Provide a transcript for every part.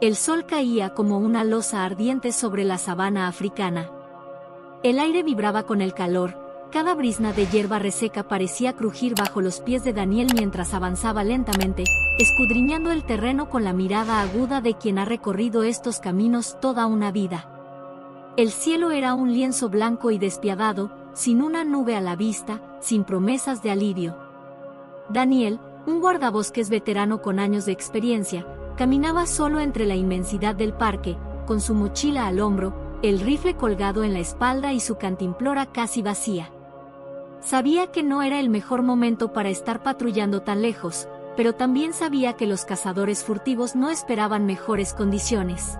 El sol caía como una losa ardiente sobre la sabana africana. El aire vibraba con el calor, cada brizna de hierba reseca parecía crujir bajo los pies de Daniel mientras avanzaba lentamente, escudriñando el terreno con la mirada aguda de quien ha recorrido estos caminos toda una vida. El cielo era un lienzo blanco y despiadado, sin una nube a la vista, sin promesas de alivio. Daniel, un guardabosques veterano con años de experiencia, caminaba solo entre la inmensidad del parque, con su mochila al hombro, el rifle colgado en la espalda y su cantimplora casi vacía. Sabía que no era el mejor momento para estar patrullando tan lejos, pero también sabía que los cazadores furtivos no esperaban mejores condiciones.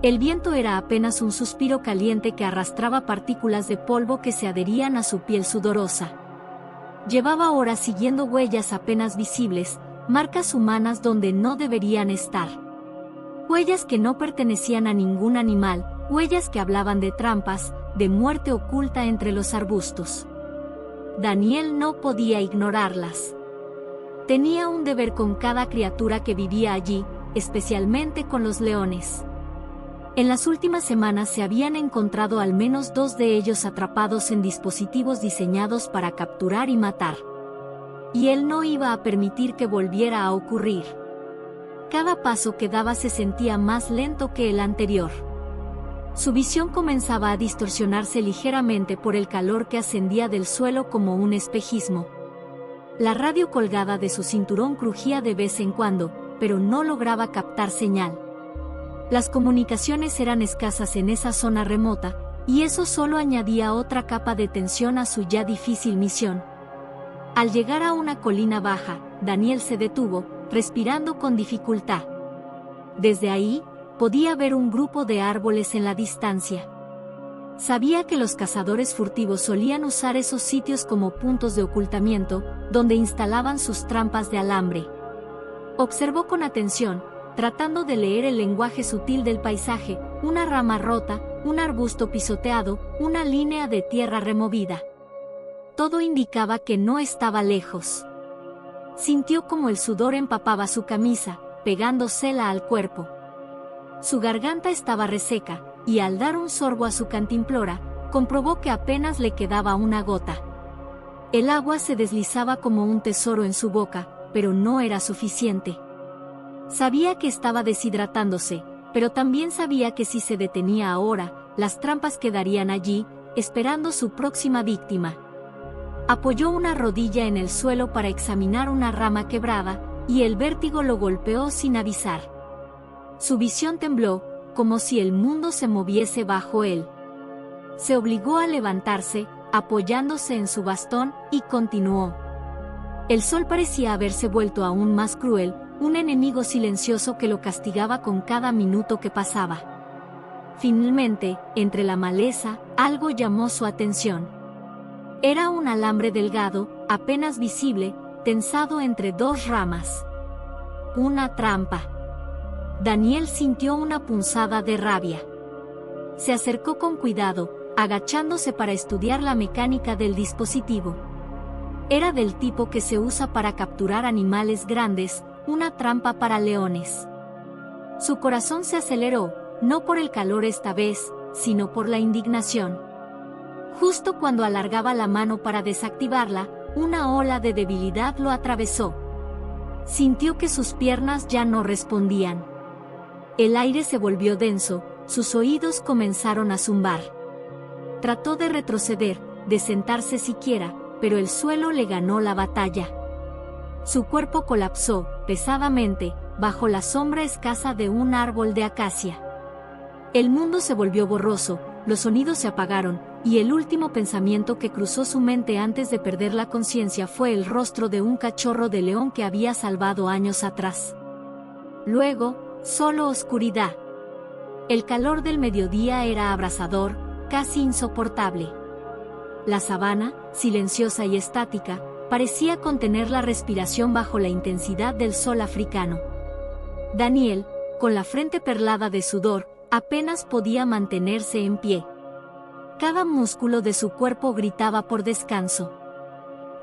El viento era apenas un suspiro caliente que arrastraba partículas de polvo que se adherían a su piel sudorosa. Llevaba horas siguiendo huellas apenas visibles, marcas humanas donde no deberían estar. Huellas que no pertenecían a ningún animal, huellas que hablaban de trampas, de muerte oculta entre los arbustos. Daniel no podía ignorarlas. Tenía un deber con cada criatura que vivía allí, especialmente con los leones. En las últimas semanas se habían encontrado al menos 2 de ellos atrapados en dispositivos diseñados para capturar y matar. Y él no iba a permitir que volviera a ocurrir. Cada paso que daba se sentía más lento que el anterior. Su visión comenzaba a distorsionarse ligeramente por el calor que ascendía del suelo como un espejismo. La radio colgada de su cinturón crujía de vez en cuando, pero no lograba captar señal. Las comunicaciones eran escasas en esa zona remota, y eso solo añadía otra capa de tensión a su ya difícil misión. Al llegar a una colina baja, Daniel se detuvo, respirando con dificultad. Desde ahí, podía ver un grupo de árboles en la distancia. Sabía que los cazadores furtivos solían usar esos sitios como puntos de ocultamiento, donde instalaban sus trampas de alambre. Observó con atención, tratando de leer el lenguaje sutil del paisaje, una rama rota, un arbusto pisoteado, una línea de tierra removida. Todo indicaba que no estaba lejos. Sintió como el sudor empapaba su camisa, pegándosela al cuerpo. Su garganta estaba reseca, y al dar un sorbo a su cantimplora, comprobó que apenas le quedaba una gota. El agua se deslizaba como un tesoro en su boca, pero no era suficiente. Sabía que estaba deshidratándose, pero también sabía que si se detenía ahora, las trampas quedarían allí, esperando su próxima víctima. Apoyó una rodilla en el suelo para examinar una rama quebrada, y el vértigo lo golpeó sin avisar. Su visión tembló, como si el mundo se moviese bajo él. Se obligó a levantarse, apoyándose en su bastón, y continuó. El sol parecía haberse vuelto aún más cruel, un enemigo silencioso que lo castigaba con cada minuto que pasaba. Finalmente, entre la maleza, algo llamó su atención. Era un alambre delgado, apenas visible, tensado entre 2 ramas. Una trampa. Daniel sintió una punzada de rabia. Se acercó con cuidado, agachándose para estudiar la mecánica del dispositivo. Era del tipo que se usa para capturar animales grandes, una trampa para leones. Su corazón se aceleró, no por el calor esta vez, sino por la indignación. Justo cuando alargaba la mano para desactivarla, una ola de debilidad lo atravesó. Sintió que sus piernas ya no respondían. El aire se volvió denso, sus oídos comenzaron a zumbar. Trató de retroceder, de sentarse siquiera, pero el suelo le ganó la batalla. Su cuerpo colapsó, pesadamente, bajo la sombra escasa de un árbol de acacia. El mundo se volvió borroso, los sonidos se apagaron, y el último pensamiento que cruzó su mente antes de perder la conciencia fue el rostro de un cachorro de león que había salvado años atrás. Luego, solo oscuridad. El calor del mediodía era abrasador, casi insoportable. La sabana, silenciosa y estática, parecía contener la respiración bajo la intensidad del sol africano. Daniel, con la frente perlada de sudor, apenas podía mantenerse en pie. Cada músculo de su cuerpo gritaba por descanso.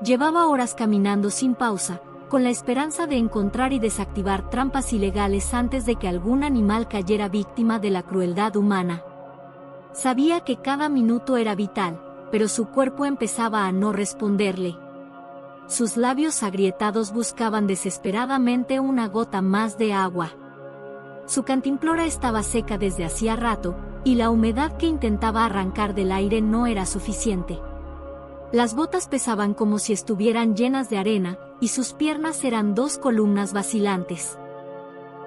Llevaba horas caminando sin pausa, con la esperanza de encontrar y desactivar trampas ilegales antes de que algún animal cayera víctima de la crueldad humana. Sabía que cada minuto era vital, pero su cuerpo empezaba a no responderle. Sus labios agrietados buscaban desesperadamente una gota más de agua. Su cantimplora estaba seca desde hacía rato, y la humedad que intentaba arrancar del aire no era suficiente. Las botas pesaban como si estuvieran llenas de arena, y sus piernas eran dos columnas vacilantes.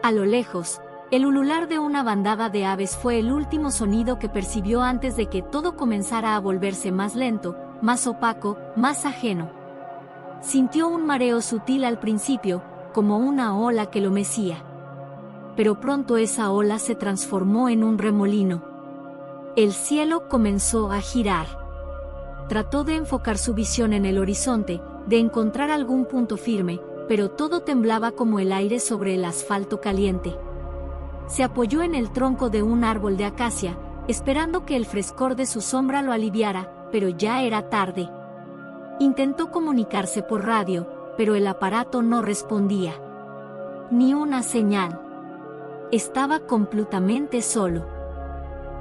A lo lejos, el ulular de una bandada de aves fue el último sonido que percibió antes de que todo comenzara a volverse más lento, más opaco, más ajeno. Sintió un mareo sutil al principio, como una ola que lo mecía. Pero pronto esa ola se transformó en un remolino. El cielo comenzó a girar. Trató de enfocar su visión en el horizonte, de encontrar algún punto firme, pero todo temblaba como el aire sobre el asfalto caliente. Se apoyó en el tronco de un árbol de acacia, esperando que el frescor de su sombra lo aliviara, pero ya era tarde. Intentó comunicarse por radio, pero el aparato no respondía. Ni una señal. Estaba completamente solo.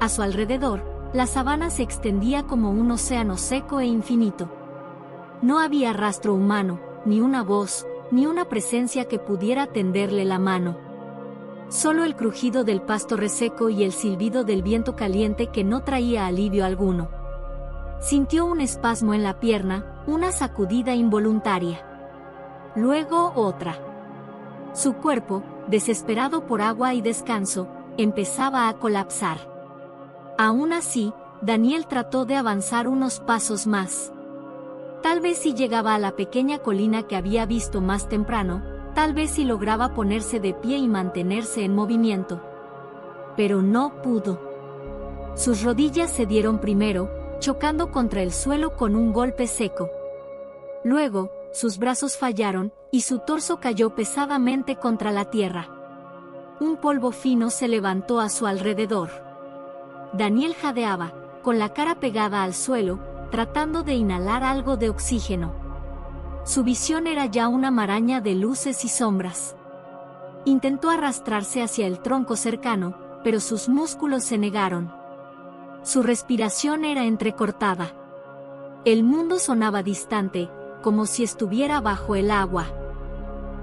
A su alrededor, la sabana se extendía como un océano seco e infinito. No había rastro humano, ni una voz, ni una presencia que pudiera tenderle la mano. Solo el crujido del pasto reseco y el silbido del viento caliente que no traía alivio alguno. Sintió un espasmo en la pierna, una sacudida involuntaria. Luego otra. Su cuerpo, desesperado por agua y descanso, empezaba a colapsar. Aún así, Daniel trató de avanzar unos pasos más. Tal vez si llegaba a la pequeña colina que había visto más temprano, tal vez si lograba ponerse de pie y mantenerse en movimiento. Pero no pudo. Sus rodillas se dieron primero, chocando contra el suelo con un golpe seco. Luego, sus brazos fallaron, y su torso cayó pesadamente contra la tierra. Un polvo fino se levantó a su alrededor. Daniel jadeaba, con la cara pegada al suelo, tratando de inhalar algo de oxígeno. Su visión era ya una maraña de luces y sombras. Intentó arrastrarse hacia el tronco cercano, pero sus músculos se negaron. Su respiración era entrecortada. El mundo sonaba distante, como si estuviera bajo el agua.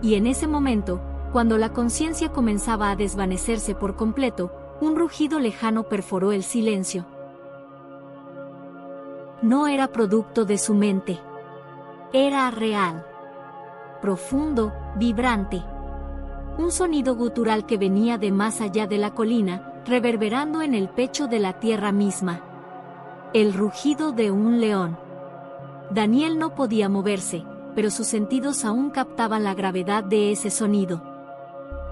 Y en ese momento, cuando la conciencia comenzaba a desvanecerse por completo, un rugido lejano perforó el silencio. No era producto de su mente. Era real. Profundo, vibrante. Un sonido gutural que venía de más allá de la colina, reverberando en el pecho de la tierra misma. El rugido de un león. Daniel no podía moverse, pero sus sentidos aún captaban la gravedad de ese sonido.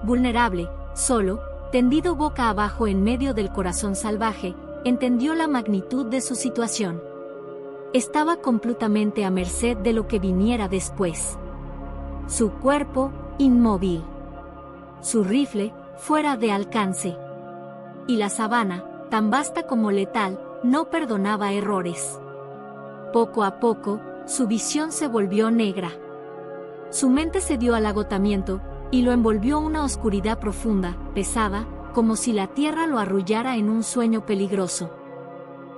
Vulnerable, solo, tendido boca abajo en medio del corazón salvaje, entendió la magnitud de su situación. Estaba completamente a merced de lo que viniera después. Su cuerpo, inmóvil. Su rifle, fuera de alcance. Y la sabana, tan vasta como letal, no perdonaba errores. Poco a poco, su visión se volvió negra. Su mente cedió al agotamiento, y lo envolvió una oscuridad profunda, pesada, como si la tierra lo arrullara en un sueño peligroso.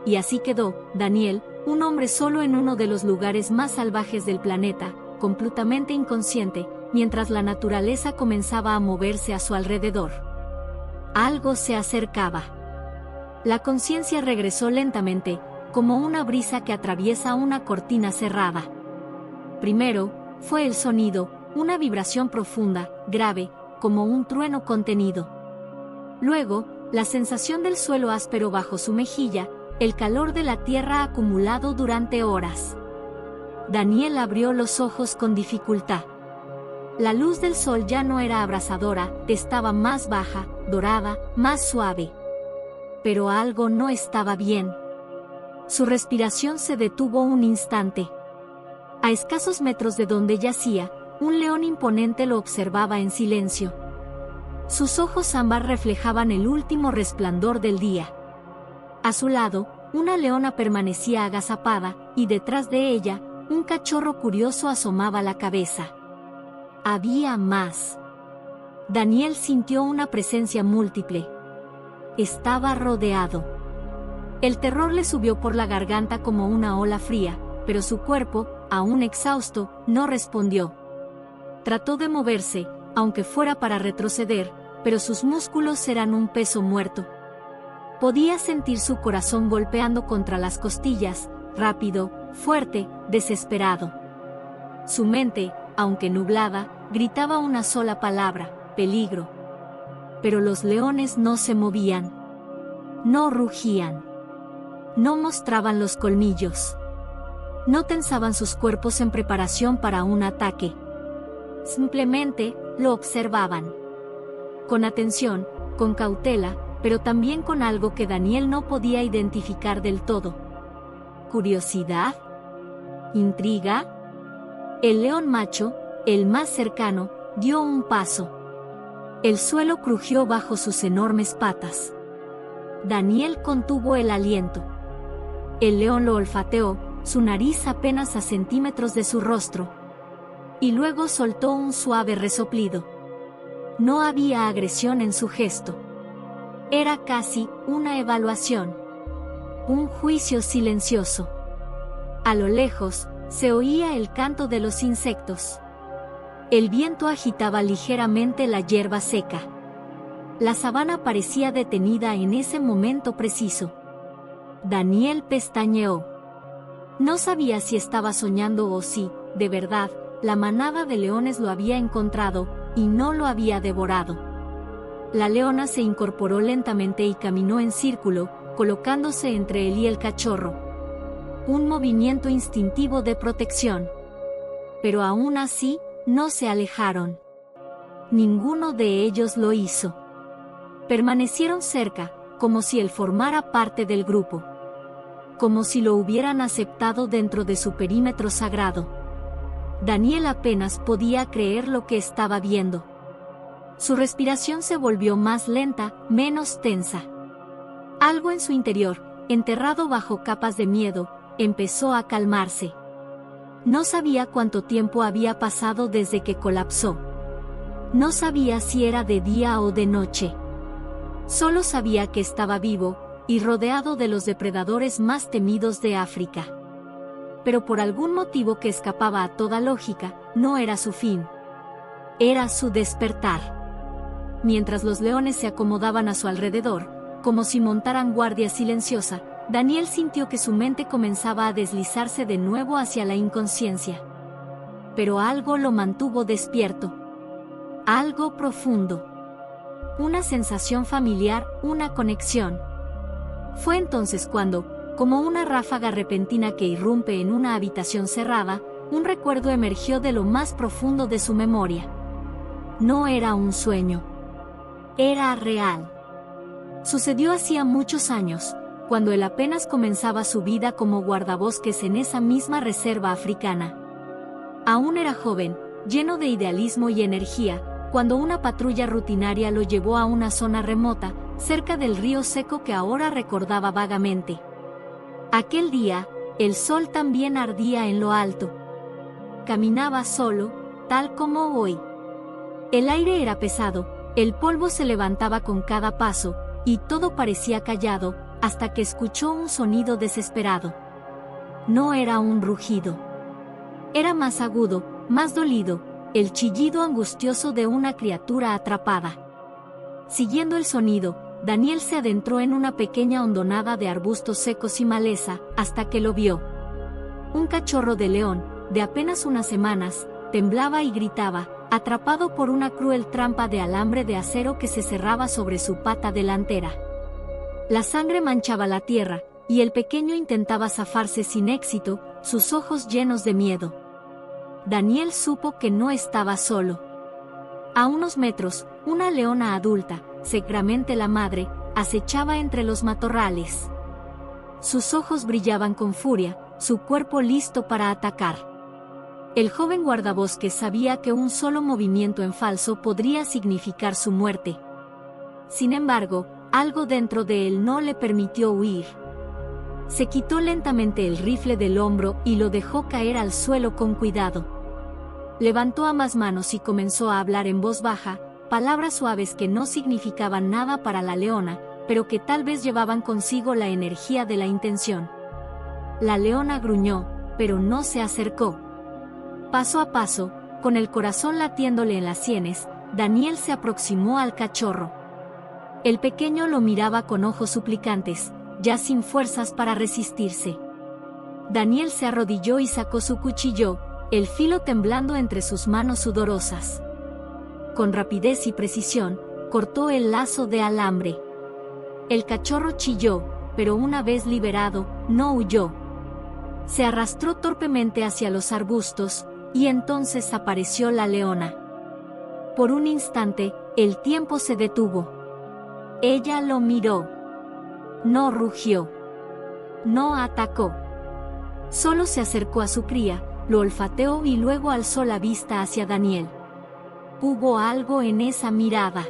Y así quedó, Daniel, un hombre solo en uno de los lugares más salvajes del planeta, completamente inconsciente, mientras la naturaleza comenzaba a moverse a su alrededor. Algo se acercaba. La conciencia regresó lentamente, como una brisa que atraviesa una cortina cerrada. Primero, fue el sonido, una vibración profunda, grave, como un trueno contenido. Luego, la sensación del suelo áspero bajo su mejilla, el calor de la tierra acumulado durante horas. Daniel abrió los ojos con dificultad. La luz del sol ya no era abrasadora, estaba más baja, dorada, más suave. Pero algo no estaba bien. Su respiración se detuvo un instante. A escasos metros de donde yacía, un león imponente lo observaba en silencio. Sus ojos ámbar reflejaban el último resplandor del día. A su lado, una leona permanecía agazapada, y detrás de ella, un cachorro curioso asomaba la cabeza. Había más. Daniel sintió una presencia múltiple. Estaba rodeado. El terror le subió por la garganta como una ola fría, pero su cuerpo, aún exhausto, no respondió. Trató de moverse, aunque fuera para retroceder, pero sus músculos eran un peso muerto. Podía sentir su corazón golpeando contra las costillas, rápido, fuerte, desesperado. Su mente, aunque nublada, gritaba una sola palabra: peligro. Pero los leones no se movían. No rugían. No mostraban los colmillos. No tensaban sus cuerpos en preparación para un ataque. Simplemente lo observaban. Con atención, con cautela, pero también con algo que Daniel no podía identificar del todo. ¿Curiosidad? ¿Intriga? El león macho, el más cercano, dio un paso. El suelo crujió bajo sus enormes patas. Daniel contuvo el aliento. El león lo olfateó, su nariz apenas a centímetros de su rostro. Y luego soltó un suave resoplido. No había agresión en su gesto. Era casi una evaluación. Un juicio silencioso. A lo lejos, se oía el canto de los insectos. El viento agitaba ligeramente la hierba seca. La sabana parecía detenida en ese momento preciso. Daniel pestañeó. No sabía si estaba soñando o si, de verdad, la manada de leones lo había encontrado y no lo había devorado. La leona se incorporó lentamente y caminó en círculo, colocándose entre él y el cachorro. Un movimiento instintivo de protección. Pero aún así, no se alejaron. Ninguno de ellos lo hizo. Permanecieron cerca, como si él formara parte del grupo. Como si lo hubieran aceptado dentro de su perímetro sagrado. Daniel apenas podía creer lo que estaba viendo. Su respiración se volvió más lenta, menos tensa. Algo en su interior, enterrado bajo capas de miedo, empezó a calmarse. No sabía cuánto tiempo había pasado desde que colapsó. No sabía si era de día o de noche. Solo sabía que estaba vivo, y rodeado de los depredadores más temidos de África. Pero por algún motivo que escapaba a toda lógica, no era su fin. Era su despertar. Mientras los leones se acomodaban a su alrededor, como si montaran guardia silenciosa, Daniel sintió que su mente comenzaba a deslizarse de nuevo hacia la inconsciencia. Pero algo lo mantuvo despierto. Algo profundo. Una sensación familiar, una conexión. Fue entonces cuando, como una ráfaga repentina que irrumpe en una habitación cerrada, un recuerdo emergió de lo más profundo de su memoria. No era un sueño. Era real. Sucedió hacía muchos años, cuando él apenas comenzaba su vida como guardabosques en esa misma reserva africana. Aún era joven, lleno de idealismo y energía, cuando una patrulla rutinaria lo llevó a una zona remota, cerca del río seco que ahora recordaba vagamente. Aquel día, el sol también ardía en lo alto. Caminaba solo, tal como hoy. El aire era pesado, el polvo se levantaba con cada paso, y todo parecía callado, hasta que escuchó un sonido desesperado. No era un rugido. Era más agudo, más dolido, el chillido angustioso de una criatura atrapada. Siguiendo el sonido, Daniel se adentró en una pequeña hondonada de arbustos secos y maleza, hasta que lo vio. Un cachorro de león, de apenas unas semanas, temblaba y gritaba, atrapado por una cruel trampa de alambre de acero que se cerraba sobre su pata delantera. La sangre manchaba la tierra, y el pequeño intentaba zafarse sin éxito, sus ojos llenos de miedo. Daniel supo que no estaba solo. A unos metros, una leona adulta, seguramente la madre, acechaba entre los matorrales. Sus ojos brillaban con furia, su cuerpo listo para atacar. El joven guardabosques sabía que un solo movimiento en falso podría significar su muerte. Sin embargo, algo dentro de él no le permitió huir. Se quitó lentamente el rifle del hombro y lo dejó caer al suelo con cuidado. Levantó ambas manos y comenzó a hablar en voz baja, palabras suaves que no significaban nada para la leona, pero que tal vez llevaban consigo la energía de la intención. La leona gruñó, pero no se acercó. Paso a paso, con el corazón latiéndole en las sienes, Daniel se aproximó al cachorro. El pequeño lo miraba con ojos suplicantes, ya sin fuerzas para resistirse. Daniel se arrodilló y sacó su cuchillo, el filo temblando entre sus manos sudorosas. Con rapidez y precisión, cortó el lazo de alambre. El cachorro chilló, pero una vez liberado, no huyó. Se arrastró torpemente hacia los arbustos, y entonces apareció la leona. Por un instante, el tiempo se detuvo. Ella lo miró. No rugió. No atacó. Solo se acercó a su cría, lo olfateó y luego alzó la vista hacia Daniel. Hubo algo en esa mirada.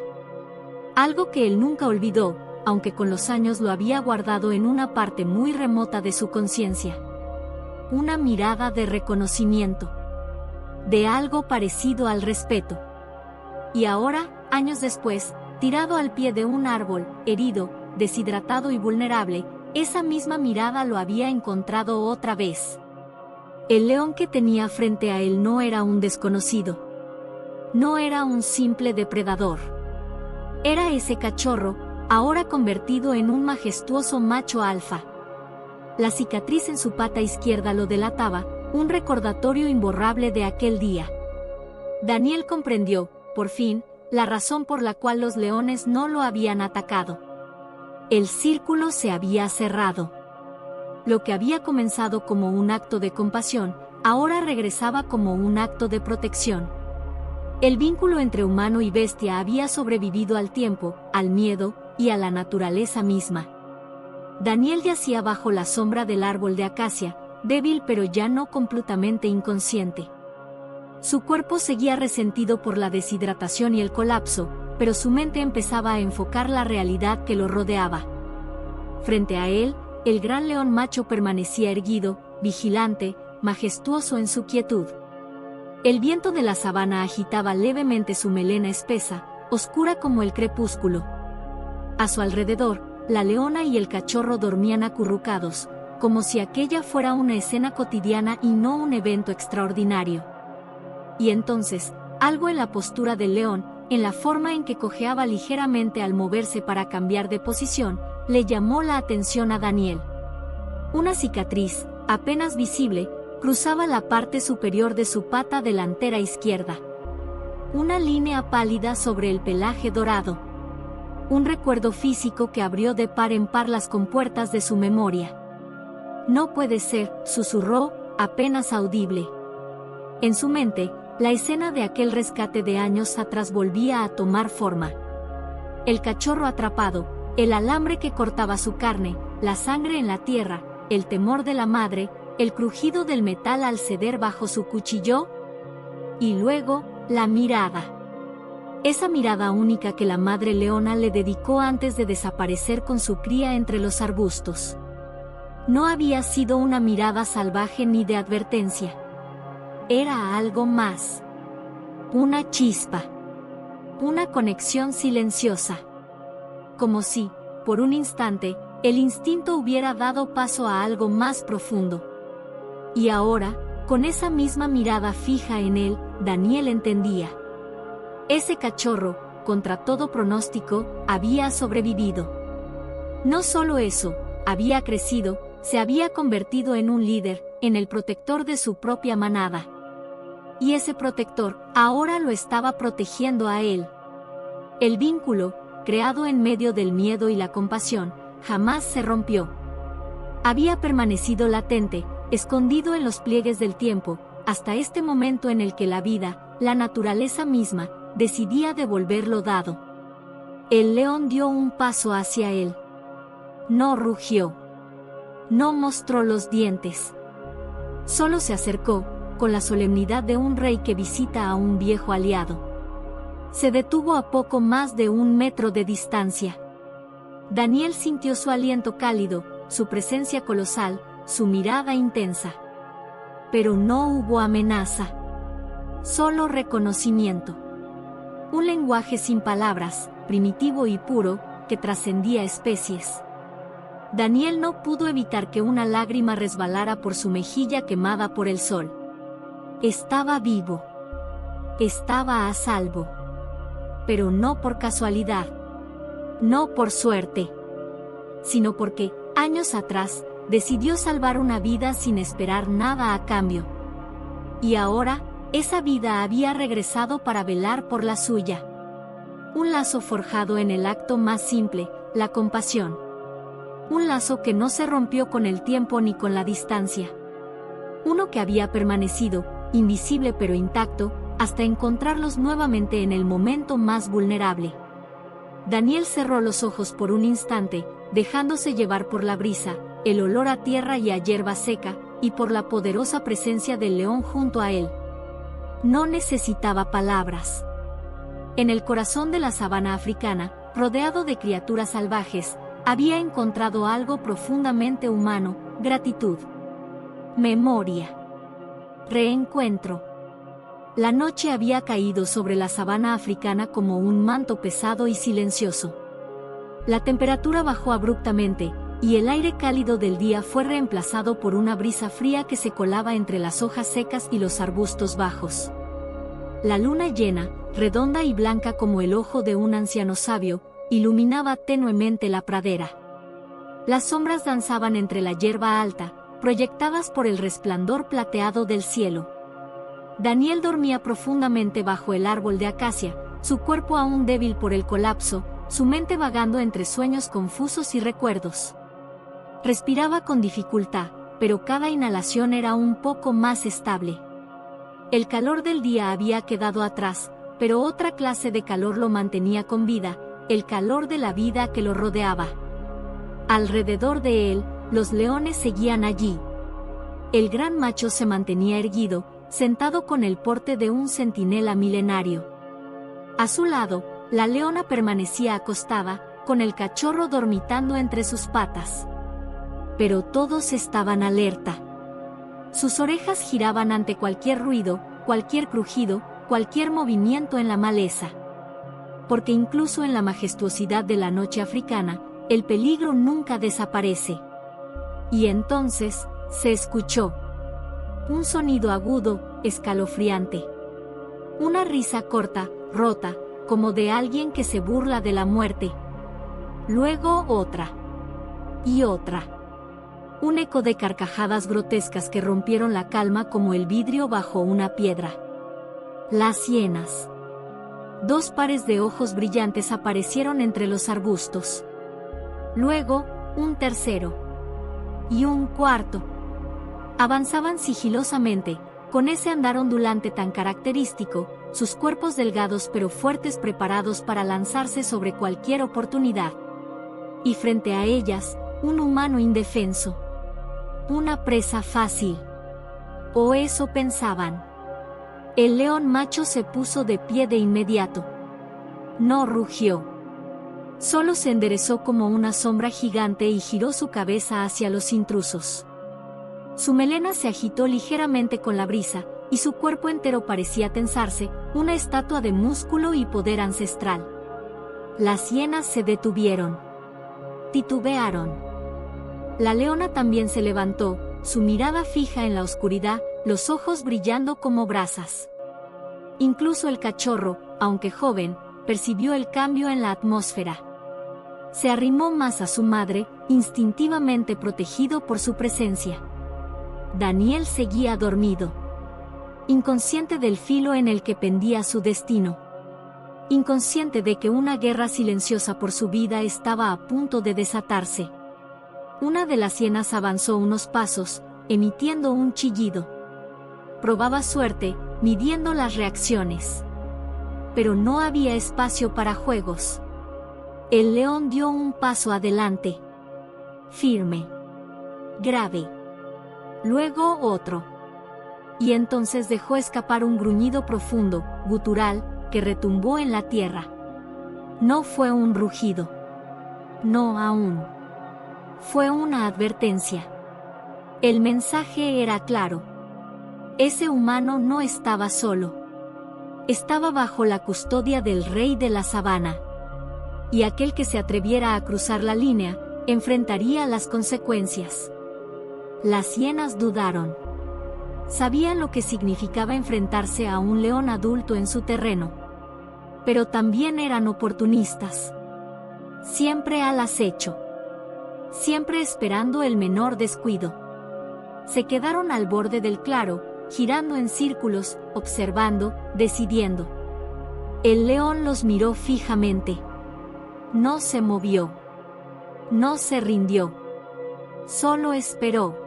Algo que él nunca olvidó, aunque con los años lo había guardado en una parte muy remota de su conciencia. Una mirada de reconocimiento. De algo parecido al respeto. Y ahora, años después, tirado al pie de un árbol, herido, deshidratado y vulnerable, esa misma mirada lo había encontrado otra vez. El león que tenía frente a él no era un desconocido. No era un simple depredador. Era ese cachorro, ahora convertido en un majestuoso macho alfa. La cicatriz en su pata izquierda lo delataba, un recordatorio imborrable de aquel día. Daniel comprendió, por fin, la razón por la cual los leones no lo habían atacado. El círculo se había cerrado. Lo que había comenzado como un acto de compasión, ahora regresaba como un acto de protección. El vínculo entre humano y bestia había sobrevivido al tiempo, al miedo y a la naturaleza misma. Daniel yacía bajo la sombra del árbol de acacia, débil pero ya no completamente inconsciente. Su cuerpo seguía resentido por la deshidratación y el colapso, pero su mente empezaba a enfocar la realidad que lo rodeaba. Frente a él, el gran león macho permanecía erguido, vigilante, majestuoso en su quietud. El viento de la sabana agitaba levemente su melena espesa, oscura como el crepúsculo. A su alrededor, la leona y el cachorro dormían acurrucados, como si aquella fuera una escena cotidiana y no un evento extraordinario. Y entonces, algo en la postura del león, en la forma en que cojeaba ligeramente al moverse para cambiar de posición, le llamó la atención a Daniel. Una cicatriz, apenas visible, cruzaba la parte superior de su pata delantera izquierda. Una línea pálida sobre el pelaje dorado. Un recuerdo físico que abrió de par en par las compuertas de su memoria. No puede ser, susurró, apenas audible. En su mente, la escena de aquel rescate de años atrás volvía a tomar forma. El cachorro atrapado, el alambre que cortaba su carne, la sangre en la tierra, el temor de la madre, el crujido del metal al ceder bajo su cuchillo. Y luego, la mirada. Esa mirada única que la madre leona le dedicó antes de desaparecer con su cría entre los arbustos. No había sido una mirada salvaje ni de advertencia. Era algo más. Una chispa. Una conexión silenciosa. Como si, por un instante, el instinto hubiera dado paso a algo más profundo. Y ahora, con esa misma mirada fija en él, Daniel entendía. Ese cachorro, contra todo pronóstico, había sobrevivido. No solo eso, había crecido, se había convertido en un líder, en el protector de su propia manada. Y ese protector, ahora lo estaba protegiendo a él. El vínculo, creado en medio del miedo y la compasión, jamás se rompió. Había permanecido latente, escondido en los pliegues del tiempo, hasta este momento en el que la vida, la naturaleza misma, decidía devolver lo dado. El león dio un paso hacia él. No rugió. No mostró los dientes. Solo se acercó, con la solemnidad de un rey que visita a un viejo aliado. Se detuvo a poco más de 1 metro de distancia. Daniel sintió su aliento cálido, su presencia colosal, su mirada intensa. Pero no hubo amenaza. solo reconocimiento. Un lenguaje sin palabras, primitivo y puro, que trascendía especies. Daniel no pudo evitar que una lágrima resbalara por su mejilla quemada por el sol. Estaba vivo. Estaba a salvo. Pero no por casualidad. No por suerte. Sino porque, años atrás, decidió salvar una vida sin esperar nada a cambio. Y ahora, esa vida había regresado para velar por la suya. Un lazo forjado en el acto más simple, la compasión. Un lazo que no se rompió con el tiempo ni con la distancia. Uno que había permanecido, invisible pero intacto, hasta encontrarlos nuevamente en el momento más vulnerable. Daniel cerró los ojos por un instante, dejándose llevar por la brisa, el olor a tierra y a hierba seca, y por la poderosa presencia del león junto a él. No necesitaba palabras. En el corazón de la sabana africana, rodeado de criaturas salvajes, había encontrado algo profundamente humano: gratitud, memoria, reencuentro. La noche había caído sobre la sabana africana como un manto pesado y silencioso. La temperatura bajó abruptamente, y el aire cálido del día fue reemplazado por una brisa fría que se colaba entre las hojas secas y los arbustos bajos. La luna llena, redonda y blanca como el ojo de un anciano sabio, iluminaba tenuemente la pradera. Las sombras danzaban entre la hierba alta, proyectadas por el resplandor plateado del cielo. Daniel dormía profundamente bajo el árbol de acacia, su cuerpo aún débil por el colapso, su mente vagando entre sueños confusos y recuerdos. Respiraba con dificultad, pero cada inhalación era un poco más estable. El calor del día había quedado atrás, pero otra clase de calor lo mantenía con vida, el calor de la vida que lo rodeaba. Alrededor de él, los leones seguían allí. El gran macho se mantenía erguido, sentado con el porte de un centinela milenario. A su lado, la leona permanecía acostada, con el cachorro dormitando entre sus patas. Pero todos estaban alerta. Sus orejas giraban ante cualquier ruido, cualquier crujido, cualquier movimiento en la maleza. Porque incluso en la majestuosidad de la noche africana, el peligro nunca desaparece. Y entonces, se escuchó un sonido agudo, escalofriante. Una risa corta, rota, como de alguien que se burla de la muerte. Luego otra. Y otra. Un eco de carcajadas grotescas que rompieron la calma como el vidrio bajo una piedra. Las hienas. Dos pares de ojos brillantes aparecieron entre los arbustos. Luego, un tercero. Y un cuarto. Avanzaban sigilosamente, con ese andar ondulante tan característico, sus cuerpos delgados pero fuertes preparados para lanzarse sobre cualquier oportunidad. Y frente a ellas, un humano indefenso. Una presa fácil. O eso pensaban. El león macho se puso de pie de inmediato. No rugió. Solo se enderezó como una sombra gigante y giró su cabeza hacia los intrusos. Su melena se agitó ligeramente con la brisa, y su cuerpo entero parecía tensarse, una estatua de músculo y poder ancestral. Las hienas se detuvieron. Titubearon. La leona también se levantó, su mirada fija en la oscuridad, los ojos brillando como brasas. Incluso el cachorro, aunque joven, percibió el cambio en la atmósfera. Se arrimó más a su madre, instintivamente protegido por su presencia. Daniel seguía dormido. Inconsciente del filo en el que pendía su destino. Inconsciente de que una guerra silenciosa por su vida estaba a punto de desatarse. Una de las hienas avanzó unos pasos, emitiendo un chillido. Probaba suerte, midiendo las reacciones. Pero no había espacio para juegos. El león dio un paso adelante. Firme. Grave. Luego otro. Y entonces dejó escapar un gruñido profundo, gutural, que retumbó en la tierra. No fue un rugido. No aún. Fue una advertencia. El mensaje era claro. Ese humano no estaba solo. estaba bajo la custodia del rey de la sabana. Y aquel que se atreviera a cruzar la línea, enfrentaría las consecuencias. Las hienas dudaron. Sabían lo que significaba enfrentarse a un león adulto en su terreno. Pero también eran oportunistas. Siempre al acecho. Siempre esperando el menor descuido. Se quedaron al borde del claro, girando en círculos, observando, decidiendo. El león los miró fijamente. No se movió. No se rindió. Solo esperó.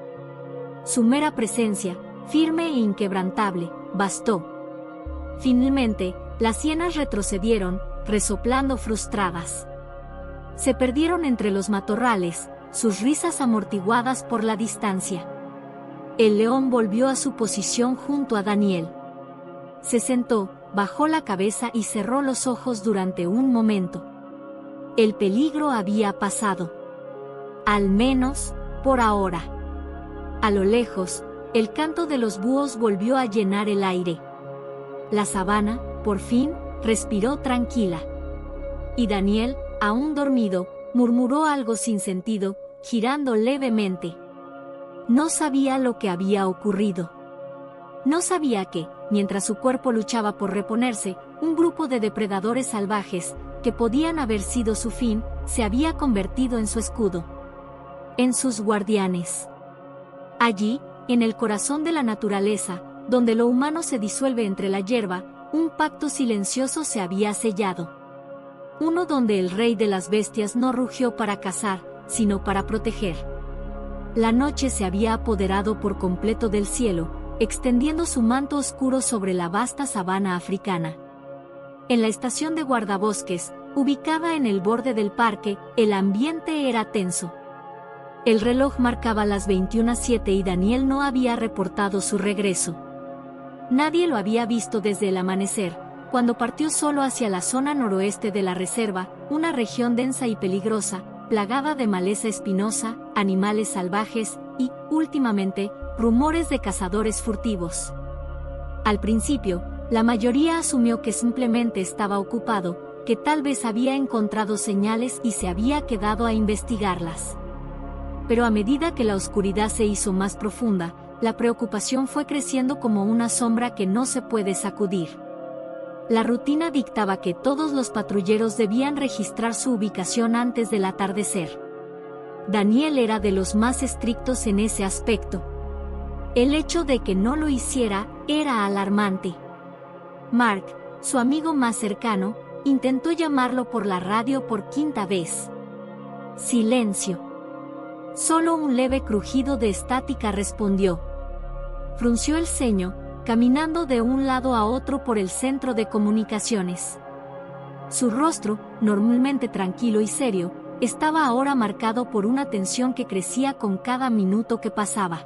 Su mera presencia, firme e inquebrantable, bastó. Finalmente, las hienas retrocedieron, resoplando frustradas. Se perdieron entre los matorrales, sus risas amortiguadas por la distancia. El león volvió a su posición junto a Daniel. Se sentó, bajó la cabeza y cerró los ojos durante un momento. El peligro había pasado. Al menos, por ahora. A lo lejos, el canto de los búhos volvió a llenar el aire. La sabana, por fin, respiró tranquila. Y Daniel, aún dormido, murmuró algo sin sentido, girando levemente. No sabía lo que había ocurrido. No sabía que, mientras su cuerpo luchaba por reponerse, un grupo de depredadores salvajes, que podían haber sido su fin, se había convertido en su escudo. En sus guardianes. Allí, en el corazón de la naturaleza, donde lo humano se disuelve entre la hierba, un pacto silencioso se había sellado. Uno donde el rey de las bestias no rugió para cazar, sino para proteger. La noche se había apoderado por completo del cielo, extendiendo su manto oscuro sobre la vasta sabana africana. En la estación de guardabosques, ubicada en el borde del parque, el ambiente era tenso. El reloj marcaba las 21:07 y Daniel no había reportado su regreso. Nadie lo había visto desde el amanecer, cuando partió solo hacia la zona noroeste de la reserva, una región densa y peligrosa, plagada de maleza espinosa, animales salvajes y, últimamente, rumores de cazadores furtivos. Al principio, la mayoría asumió que simplemente estaba ocupado, que tal vez había encontrado señales y se había quedado a investigarlas. Pero a medida que la oscuridad se hizo más profunda, la preocupación fue creciendo como una sombra que no se puede sacudir. La rutina dictaba que todos los patrulleros debían registrar su ubicación antes del atardecer. Daniel era de los más estrictos en ese aspecto. El hecho de que no lo hiciera era alarmante. Mark, su amigo más cercano, intentó llamarlo por la radio por quinta vez. Silencio. Solo un leve crujido de estática respondió. Frunció el ceño, caminando de un lado a otro por el centro de comunicaciones. Su rostro, normalmente tranquilo y serio, estaba ahora marcado por una tensión que crecía con cada minuto que pasaba.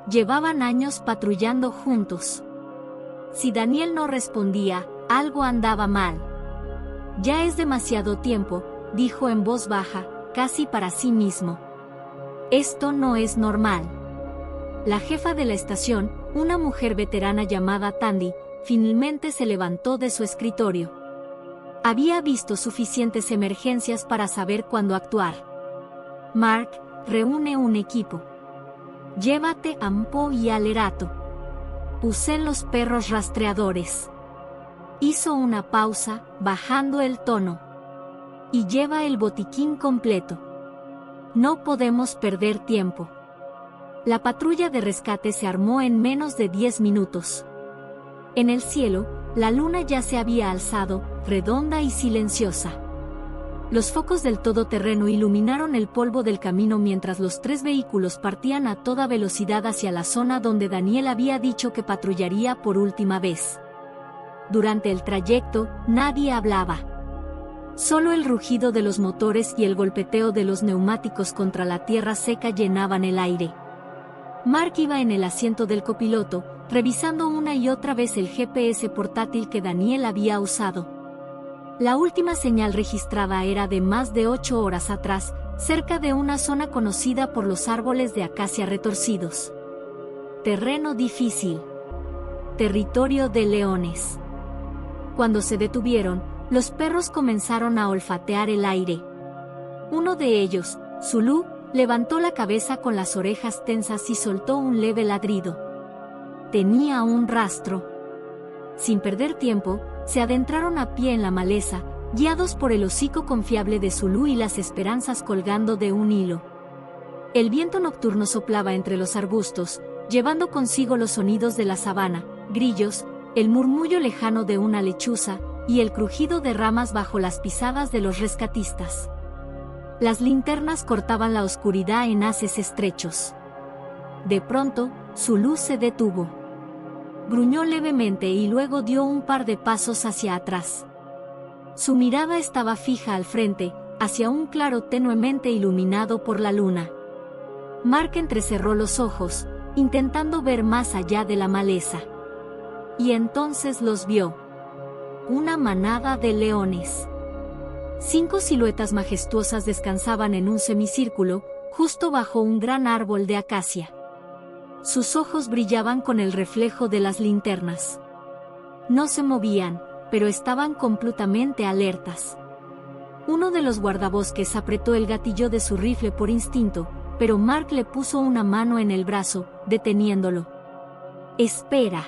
Llevaban años patrullando juntos. Si Daniel no respondía, algo andaba mal. Ya es demasiado tiempo, dijo en voz baja, casi para sí mismo. Esto no es normal. La jefa de la estación, una mujer veterana llamada Tandy, finalmente se levantó de su escritorio. Había visto suficientes emergencias para saber cuándo actuar. Mark, reúne un equipo. Llévate a Mpo y al Erato. Usen los perros rastreadores. Hizo una pausa, bajando el tono. Y lleva el botiquín completo. No podemos perder tiempo. La patrulla de rescate se armó en menos de 10 minutos. En el cielo, la luna ya se había alzado, redonda y silenciosa. Los focos del todoterreno iluminaron el polvo del camino mientras los 3 vehículos partían a toda velocidad hacia la zona donde Daniel había dicho que patrullaría por última vez. Durante el trayecto, nadie hablaba. Solo el rugido de los motores y el golpeteo de los neumáticos contra la tierra seca llenaban el aire. Mark iba en el asiento del copiloto, revisando una y otra vez el GPS portátil que Daniel había usado. La última señal registrada era de más de 8 horas atrás, cerca de una zona conocida por los árboles de acacia retorcidos. Terreno difícil. Territorio de leones. Cuando se detuvieron, los perros comenzaron a olfatear el aire. Uno de ellos, Zulu, levantó la cabeza con las orejas tensas y soltó un leve ladrido. Tenía un rastro. Sin perder tiempo, se adentraron a pie en la maleza, guiados por el hocico confiable de Zulu y las esperanzas colgando de un hilo. El viento nocturno soplaba entre los arbustos, llevando consigo los sonidos de la sabana, grillos, el murmullo lejano de una lechuza, y el crujido de ramas bajo las pisadas de los rescatistas. Las linternas cortaban la oscuridad en haces estrechos. De pronto, Zulu se detuvo. Gruñó levemente y luego dio un par de pasos hacia atrás. Su mirada estaba fija al frente, hacia un claro tenuemente iluminado por la luna. Mark entrecerró los ojos, intentando ver más allá de la maleza. Y entonces los vio. Una manada de leones. 5 siluetas majestuosas descansaban en un semicírculo, justo bajo un gran árbol de acacia. Sus ojos brillaban con el reflejo de las linternas. No se movían, pero estaban completamente alertas. Uno de los guardabosques apretó el gatillo de su rifle por instinto, pero Mark le puso una mano en el brazo, deteniéndolo. «Espera»,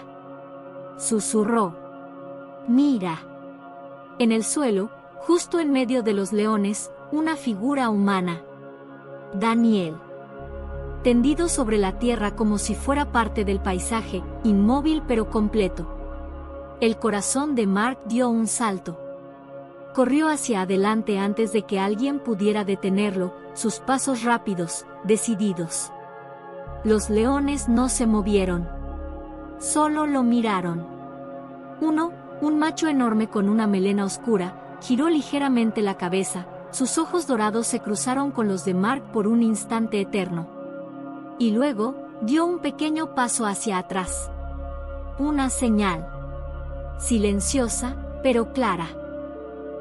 susurró. «Mira». En el suelo, justo en medio de los leones, una figura humana. Daniel. Tendido sobre la tierra como si fuera parte del paisaje, inmóvil pero completo. El corazón de Mark dio un salto. Corrió hacia adelante antes de que alguien pudiera detenerlo, sus pasos rápidos, decididos. Los leones no se movieron. Solo lo miraron. Uno, un macho enorme con una melena oscura, giró ligeramente la cabeza, sus ojos dorados se cruzaron con los de Mark por un instante eterno. Y luego, dio un pequeño paso hacia atrás. Una señal. Silenciosa, pero clara.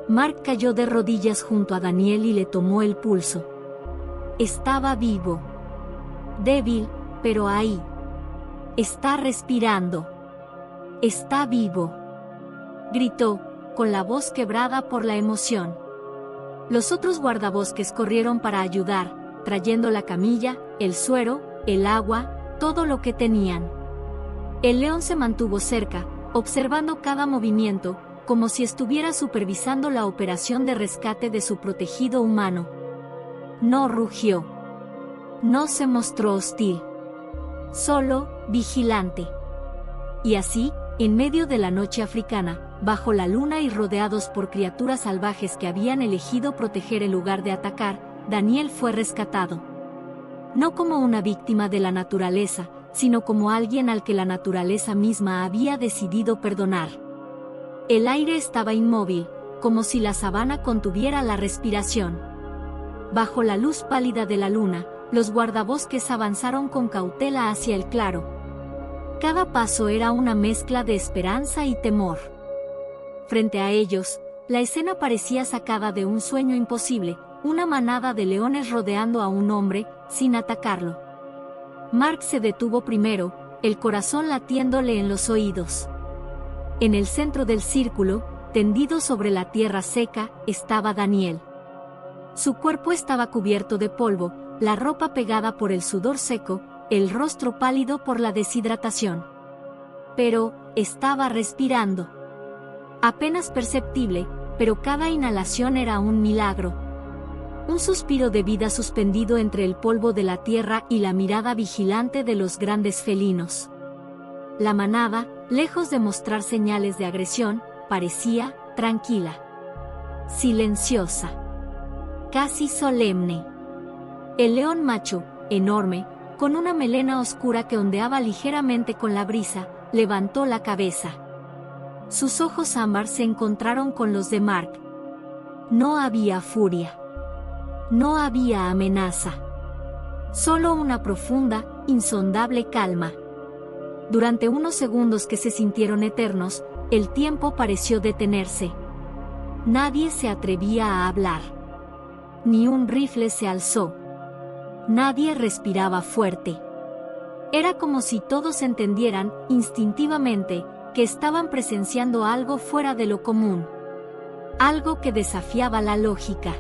Mark cayó de rodillas junto a Daniel y le tomó el pulso. Estaba vivo. Débil, pero ahí. Está respirando. Está vivo. Gritó, con la voz quebrada por la emoción. Los otros guardabosques corrieron para ayudar, trayendo la camilla, el suero, el agua, todo lo que tenían. El león se mantuvo cerca, observando cada movimiento, como si estuviera supervisando la operación de rescate de su protegido humano. No rugió. No se mostró hostil. Solo, vigilante. Y así, en medio de la noche africana, bajo la luna y rodeados por criaturas salvajes que habían elegido proteger en lugar de atacar, Daniel fue rescatado. No como una víctima de la naturaleza, sino como alguien al que la naturaleza misma había decidido perdonar. El aire estaba inmóvil, como si la sabana contuviera la respiración. Bajo la luz pálida de la luna, los guardabosques avanzaron con cautela hacia el claro. Cada paso era una mezcla de esperanza y temor. Frente a ellos, la escena parecía sacada de un sueño imposible, una manada de leones rodeando a un hombre, sin atacarlo. Mark se detuvo primero, el corazón latiéndole en los oídos. En el centro del círculo, tendido sobre la tierra seca, estaba Daniel. Su cuerpo estaba cubierto de polvo, la ropa pegada por el sudor seco, el rostro pálido por la deshidratación. Pero, estaba respirando. Apenas perceptible, pero cada inhalación era un milagro. Un suspiro de vida suspendido entre el polvo de la tierra y la mirada vigilante de los grandes felinos. La manada, lejos de mostrar señales de agresión, parecía tranquila. Silenciosa. Casi solemne. El león macho, enorme, con una melena oscura que ondeaba ligeramente con la brisa, levantó la cabeza. Sus ojos ámbar se encontraron con los de Mark. No había furia. No había amenaza. Solo una profunda, insondable calma. Durante unos segundos que se sintieron eternos, el tiempo pareció detenerse. Nadie se atrevía a hablar. Ni un rifle se alzó. Nadie respiraba fuerte. Era como si todos entendieran, instintivamente, que estaban presenciando algo fuera de lo común. Algo que desafiaba la lógica.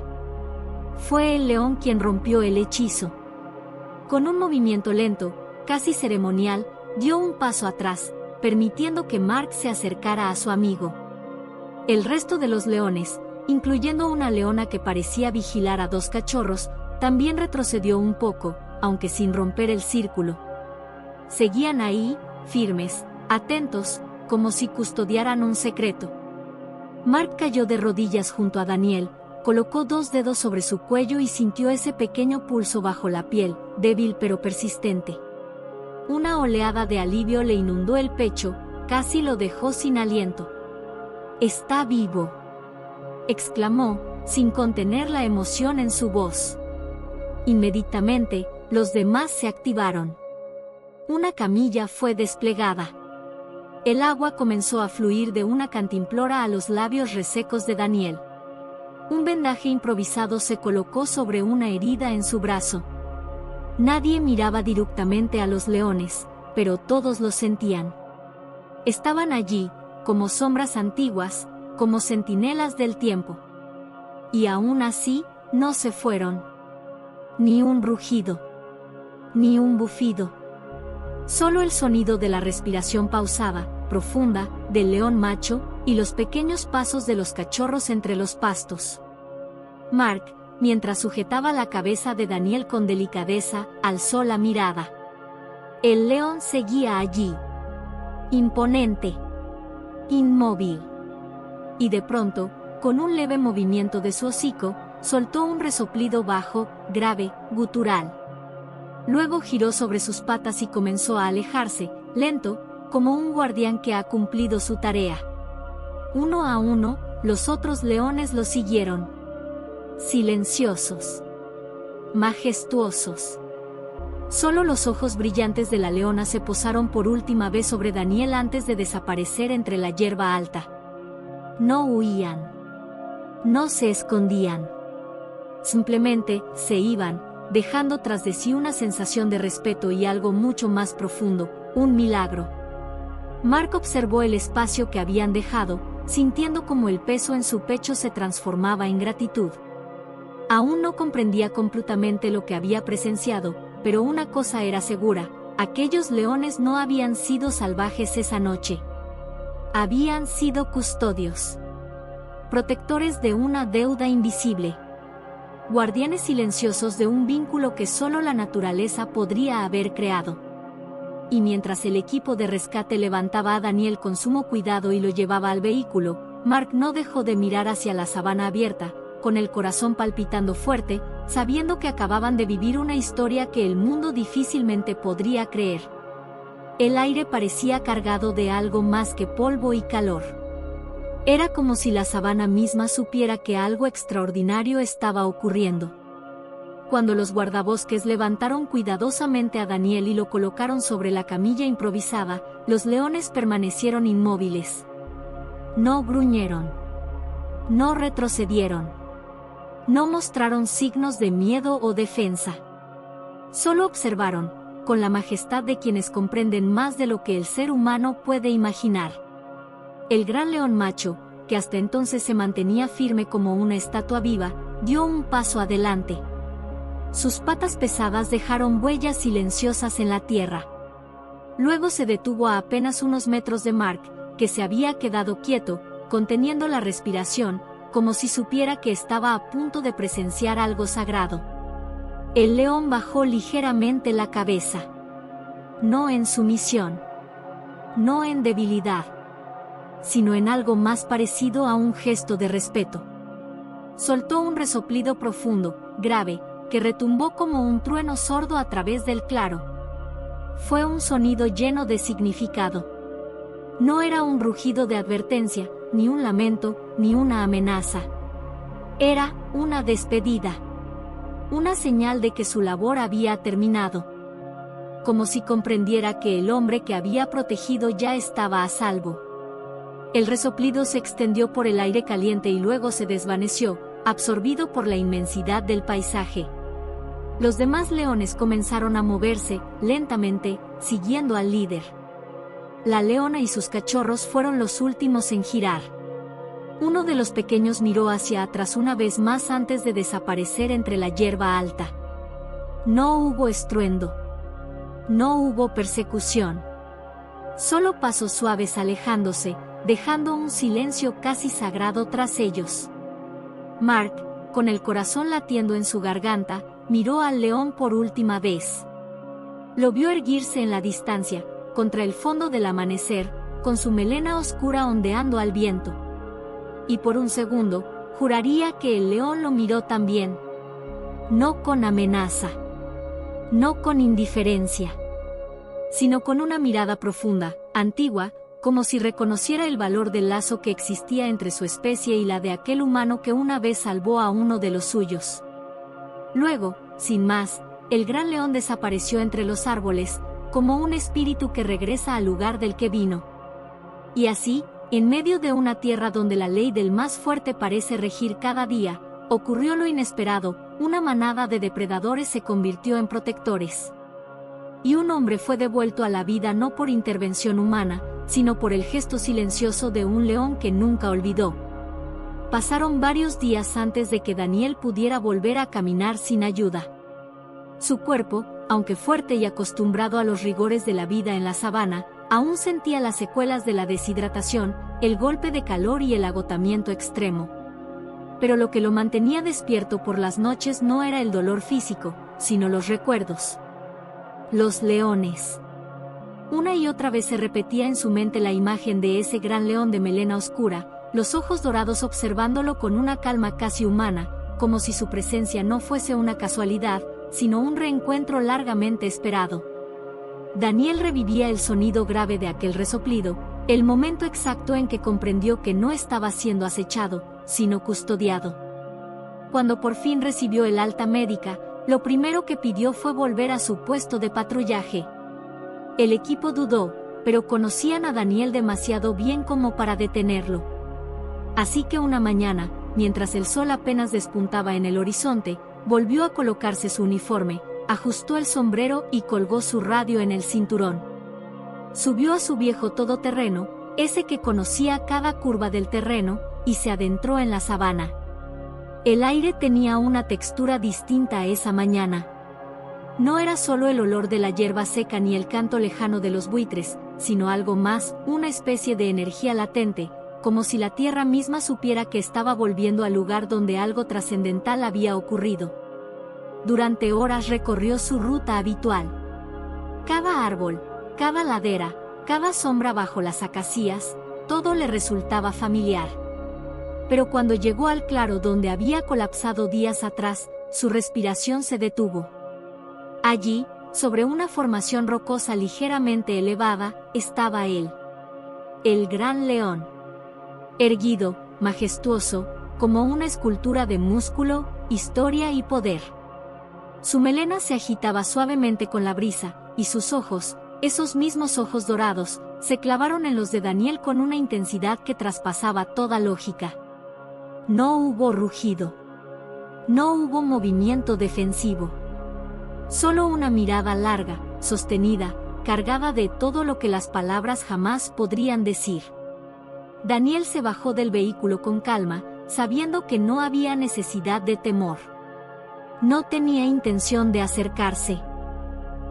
Fue el león quien rompió el hechizo. Con un movimiento lento, casi ceremonial, dio un paso atrás, permitiendo que Mark se acercara a su amigo. El resto de los leones, incluyendo una leona que parecía vigilar a 2 cachorros, también retrocedió un poco, aunque sin romper el círculo. Seguían ahí, firmes, atentos, como si custodiaran un secreto. Mark cayó de rodillas junto a Daniel, colocó 2 dedos sobre su cuello y sintió ese pequeño pulso bajo la piel, débil pero persistente. Una oleada de alivio le inundó el pecho, casi lo dejó sin aliento. «Está vivo», exclamó, sin contener la emoción en su voz. Inmediatamente, los demás se activaron. Una camilla fue desplegada. El agua comenzó a fluir de una cantimplora a los labios resecos de Daniel. Un vendaje improvisado se colocó sobre una herida en su brazo. Nadie miraba directamente a los leones, pero todos lo sentían. Estaban allí, como sombras antiguas, como centinelas del tiempo. Y aún así, no se fueron. Ni un rugido. Ni un bufido. Solo el sonido de la respiración pausada, profunda, del león macho, y los pequeños pasos de los cachorros entre los pastos. Mark, mientras sujetaba la cabeza de Daniel con delicadeza, alzó la mirada. El león seguía allí. Imponente. Inmóvil. Y de pronto, con un leve movimiento de su hocico, soltó un resoplido bajo, grave, gutural. Luego giró sobre sus patas y comenzó a alejarse, lento, como un guardián que ha cumplido su tarea. Uno a uno, los otros leones lo siguieron. Silenciosos. Majestuosos. Solo los ojos brillantes de la leona se posaron por última vez sobre Daniel antes de desaparecer entre la hierba alta. No huían. No se escondían. Simplemente, se iban, dejando tras de sí una sensación de respeto y algo mucho más profundo, un milagro. Mark observó el espacio que habían dejado, sintiendo como el peso en su pecho se transformaba en gratitud. Aún no comprendía completamente lo que había presenciado, pero una cosa era segura: aquellos leones no habían sido salvajes esa noche. Habían sido custodios. Protectores de una deuda invisible. Guardianes silenciosos de un vínculo que solo la naturaleza podría haber creado. Y mientras el equipo de rescate levantaba a Daniel con sumo cuidado y lo llevaba al vehículo, Mark no dejó de mirar hacia la sabana abierta, con el corazón palpitando fuerte, sabiendo que acababan de vivir una historia que el mundo difícilmente podría creer. El aire parecía cargado de algo más que polvo y calor. Era como si la sabana misma supiera que algo extraordinario estaba ocurriendo. Cuando los guardabosques levantaron cuidadosamente a Daniel y lo colocaron sobre la camilla improvisada, los leones permanecieron inmóviles. No gruñeron. No retrocedieron. No mostraron signos de miedo o defensa. Solo observaron, con la majestad de quienes comprenden más de lo que el ser humano puede imaginar. El gran león macho, que hasta entonces se mantenía firme como una estatua viva, dio un paso adelante. Sus patas pesadas dejaron huellas silenciosas en la tierra. Luego se detuvo a apenas unos metros de Mark, que se había quedado quieto, conteniendo la respiración, como si supiera que estaba a punto de presenciar algo sagrado. El león bajó ligeramente la cabeza. No en sumisión. No en debilidad. Sino en algo más parecido a un gesto de respeto. Soltó un resoplido profundo, grave, que retumbó como un trueno sordo a través del claro. Fue un sonido lleno de significado. No era un rugido de advertencia, ni un lamento, ni una amenaza. Era una despedida. Una señal de que su labor había terminado. Como si comprendiera que el hombre que había protegido ya estaba a salvo. El resoplido se extendió por el aire caliente y luego se desvaneció, absorbido por la inmensidad del paisaje. Los demás leones comenzaron a moverse, lentamente, siguiendo al líder. La leona y sus cachorros fueron los últimos en girar. Uno de los pequeños miró hacia atrás una vez más antes de desaparecer entre la hierba alta. No hubo estruendo. No hubo persecución. Solo pasos suaves alejándose, dejando un silencio casi sagrado tras ellos. Mark, con el corazón latiendo en su garganta, miró al león por última vez. Lo vio erguirse en la distancia, contra el fondo del amanecer, con su melena oscura ondeando al viento. Y por un segundo, juraría que el león lo miró también. No con amenaza. No con indiferencia. Sino con una mirada profunda, antigua, como si reconociera el valor del lazo que existía entre su especie y la de aquel humano que una vez salvó a uno de los suyos. Luego, sin más, el gran león desapareció entre los árboles, como un espíritu que regresa al lugar del que vino. Y así, en medio de una tierra donde la ley del más fuerte parece regir cada día, ocurrió lo inesperado: una manada de depredadores se convirtió en protectores. Y un hombre fue devuelto a la vida no por intervención humana, sino por el gesto silencioso de un león que nunca olvidó. Pasaron varios días antes de que Daniel pudiera volver a caminar sin ayuda. Su cuerpo, aunque fuerte y acostumbrado a los rigores de la vida en la sabana, aún sentía las secuelas de la deshidratación, el golpe de calor y el agotamiento extremo. Pero lo que lo mantenía despierto por las noches no era el dolor físico, sino los recuerdos. Los leones. Una y otra vez se repetía en su mente la imagen de ese gran león de melena oscura, los ojos dorados observándolo con una calma casi humana, como si su presencia no fuese una casualidad, sino un reencuentro largamente esperado. Daniel revivía el sonido grave de aquel resoplido, el momento exacto en que comprendió que no estaba siendo acechado, sino custodiado. Cuando por fin recibió el alta médica, lo primero que pidió fue volver a su puesto de patrullaje. El equipo dudó, pero conocían a Daniel demasiado bien como para detenerlo. Así que una mañana, mientras el sol apenas despuntaba en el horizonte, volvió a colocarse su uniforme, ajustó el sombrero y colgó su radio en el cinturón. Subió a su viejo todoterreno, ese que conocía cada curva del terreno, y se adentró en la sabana. El aire tenía una textura distinta esa mañana. No era solo el olor de la hierba seca ni el canto lejano de los buitres, sino algo más, una especie de energía latente, como si la tierra misma supiera que estaba volviendo al lugar donde algo trascendental había ocurrido. Durante horas recorrió su ruta habitual. Cada árbol, cada ladera, cada sombra bajo las acacias, todo le resultaba familiar. Pero cuando llegó al claro donde había colapsado días atrás, su respiración se detuvo. Allí, sobre una formación rocosa ligeramente elevada, estaba él. El gran león. Erguido, majestuoso, como una escultura de músculo, historia y poder. Su melena se agitaba suavemente con la brisa, y sus ojos, esos mismos ojos dorados, se clavaron en los de Daniel con una intensidad que traspasaba toda lógica. No hubo rugido. No hubo movimiento defensivo. Solo una mirada larga, sostenida, cargada de todo lo que las palabras jamás podrían decir. Daniel se bajó del vehículo con calma, sabiendo que no había necesidad de temor. No tenía intención de acercarse.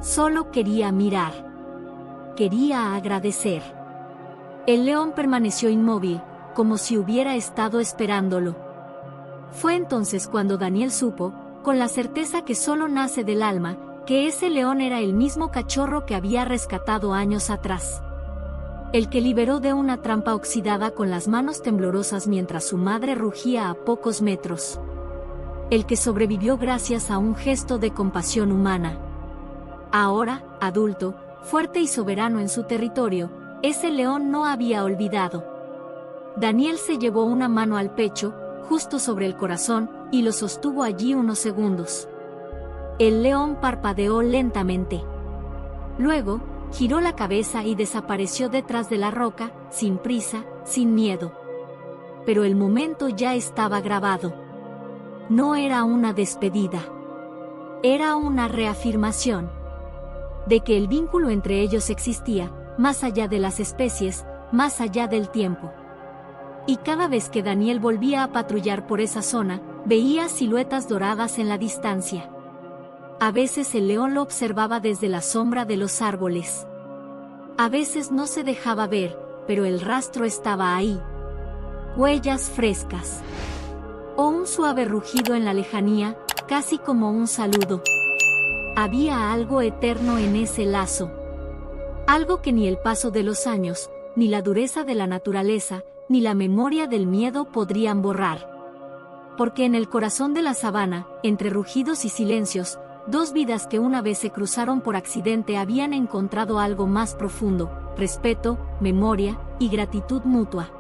Solo quería mirar. Quería agradecer. El león permaneció inmóvil, como si hubiera estado esperándolo. Fue entonces cuando Daniel supo, con la certeza que solo nace del alma, que ese león era el mismo cachorro que había rescatado años atrás. El que liberó de una trampa oxidada con las manos temblorosas mientras su madre rugía a pocos metros. El que sobrevivió gracias a un gesto de compasión humana. Ahora, adulto, fuerte y soberano en su territorio, ese león no había olvidado. Daniel se llevó una mano al pecho, justo sobre el corazón, y lo sostuvo allí unos segundos. El león parpadeó lentamente. Luego, giró la cabeza y desapareció detrás de la roca, sin prisa, sin miedo. Pero el momento ya estaba grabado. No era una despedida. Era una reafirmación de que el vínculo entre ellos existía, más allá de las especies, más allá del tiempo. Y cada vez que Daniel volvía a patrullar por esa zona, veía siluetas doradas en la distancia. A veces el león lo observaba desde la sombra de los árboles. A veces no se dejaba ver, pero el rastro estaba ahí. Huellas frescas. O un suave rugido en la lejanía, casi como un saludo. Había algo eterno en ese lazo. Algo que ni el paso de los años, ni la dureza de la naturaleza, ni la memoria del miedo podrían borrar. Porque en el corazón de la sabana, entre rugidos y silencios, dos vidas que una vez se cruzaron por accidente habían encontrado algo más profundo: respeto, memoria y gratitud mutua.